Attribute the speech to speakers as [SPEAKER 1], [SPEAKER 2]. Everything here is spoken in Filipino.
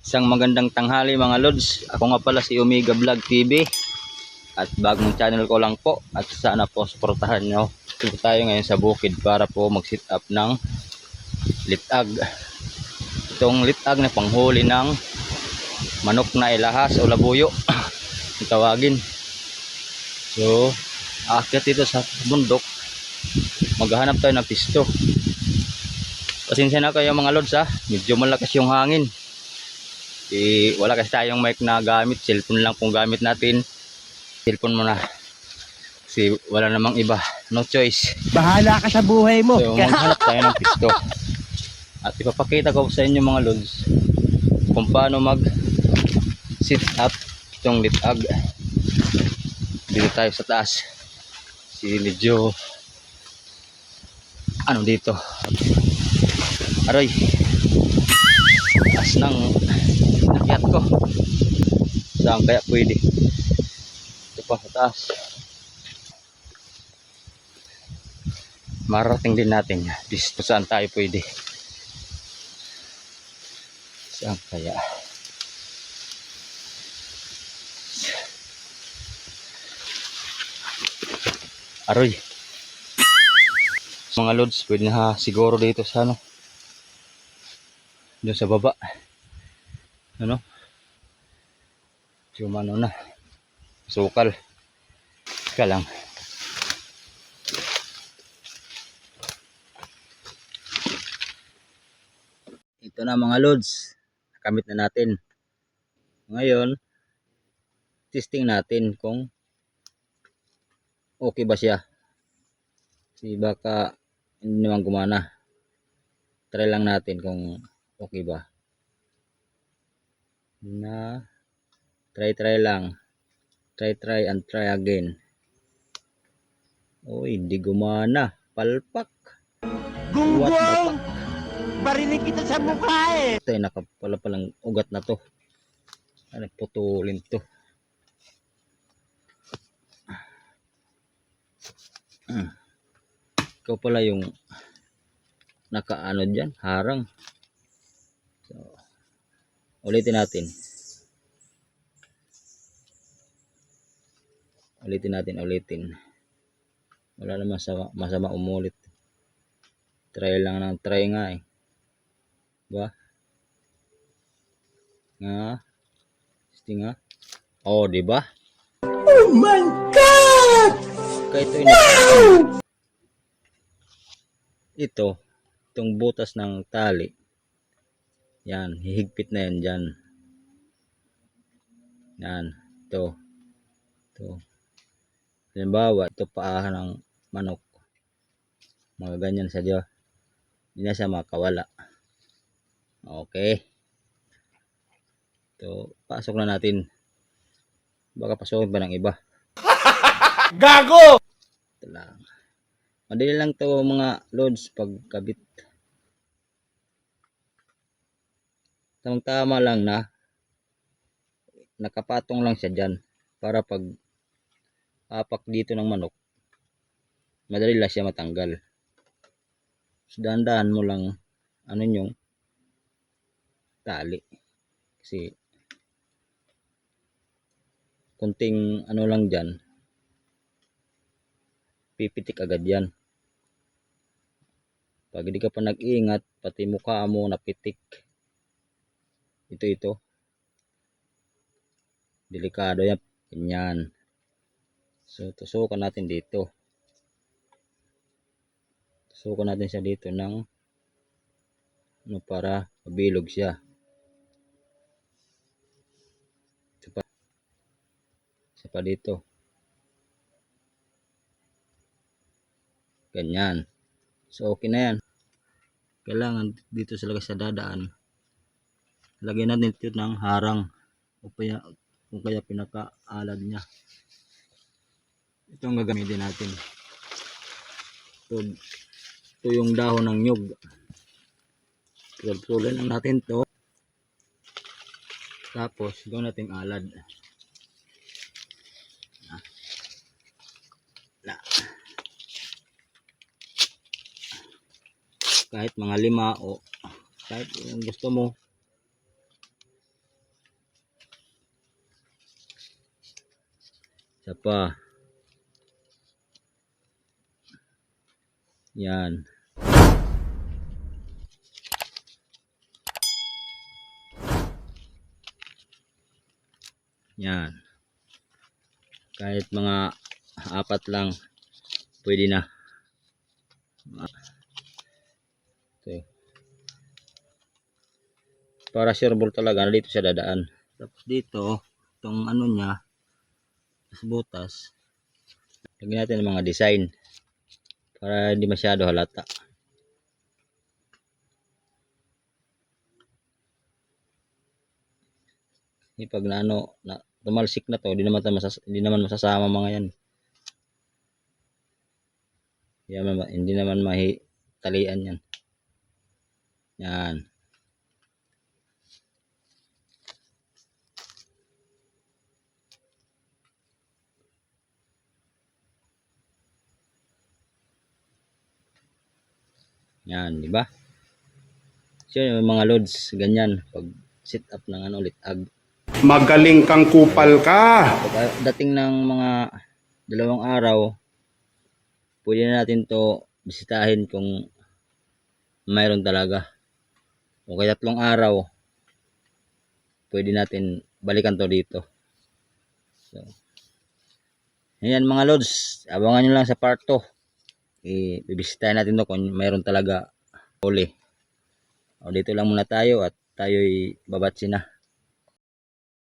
[SPEAKER 1] Isang magandang tanghali mga lods. Ako nga pala si Omega Vlog TV. At bagong channel ko lang po. At sana po suportahan nyo. Dito tayo ngayon sa bukid para po mag sit up ng litag. Itong litag na panghuli ng manok na ilahas o labuyo. Ang tawagin. So, aakyat dito sa bundok. Maghahanap tayo ng pisto. Pasensya na kayo mga lods ha. Medyo malakas yung hangin. Wala kasi tayong mic na gamit, cellphone lang pong gamit natin. Cellphone muna kasi wala namang iba, no choice.
[SPEAKER 2] Bahala ka sa buhay mo.
[SPEAKER 1] So maghanap tayo ng pisto at ipapakita ko sa inyo mga lods kung paano mag sit up itong litag. Dito tayo sa taas si medyo ano dito aray taas ng akyat ko. Saan kaya pwede? Ito pa sa taas. Marating din natin. Dito saan tayo pwede? Saan kaya? Aroy. Mga lods, pwede na siguro dito sa ano? Doon sa baba. Ano? Sumano na. Sukal. Ika lang. Ito na mga lods. Nakamit na natin. Ngayon, testing natin kung okay ba siya. Kasi baka hindi naman gumana. Try lang natin kung okay ba. Na try lang. Try and try again. Oh, hindi gumana. Palpak.
[SPEAKER 2] Gunggong! Barinig kita sa mukha eh.
[SPEAKER 1] Ito ay nakapala palang ugat na to. Ano, putulin to. Ikaw pala yung nakaano dyan, harang. So, ulitin natin. Ulitin. Wala naman masama umulit. Try lang ng try nga eh. Diba? Nga. Gusto nga. Oh, diba?
[SPEAKER 2] Oh my God!
[SPEAKER 1] Kaya itong butas ng tali. Yan, hihigpit na yan dyan. Yan, ito. Halimbawa, ito paahan ng manok. Mga ganyan sa Diyos. Hindi na siya makawala. Okay. Ito, pasok na natin. Baka pasukin pa ng iba.
[SPEAKER 2] Gago!
[SPEAKER 1] Ito lang. Madali lang to mga loads pagkabit. Tamang-tama lang na nakapatong lang siya dyan. Para pag apak dito ng manok, madali lang siya matanggal. So, dahan-dahan mo lang ano yung tali. Kasi kunting ano lang dyan, pipitik agad yan. Pag hindi ka pa nag-iingat, pati mukha mo napitik. Ito. Delikado yan. Ganyan. So, tusukan natin dito. Tusukan natin siya dito ng ano, para mabilog siya. Isa pa dito. Ganyan. So, okay na yan. Kailangan dito talaga sa dadaan. Lagyan natin ito ng harang. O kaya pinakaalad niya. Ito ang gagamitin natin. Ito yung dahon ng nyug. Tulad lang natin to. Tapos gawin natin alad. Kahit mga 5 o kahit yung gusto mo. Isa pa. Yan. Yan. Kahit mga apat lang, pwede na. Okay. Para sure ball talaga, dito siya dadaan. Tapos dito, itong ano niya, butas, lagyan natin ng mga design para hindi masyado halata. Pag na ano, na tumalsik na to, hindi naman masasama mga yan. Hindi naman mahitalian yan. Yan. Yan, di ba? So, yung mga loads, ganyan. Pag sit up ng ano, litag.
[SPEAKER 3] Magaling kang kupal ka.
[SPEAKER 1] Pag dating ng mga 2 araw, pwede na natin to bisitahin kung mayroon talaga. O kaya 3 araw, pwede natin balikan to dito. So, ayan mga loads, abangan nyo lang sa part 2. Bibisitahin natin to kung mayroon talaga huli. O dito lang muna tayo at tayo'y babatsi na.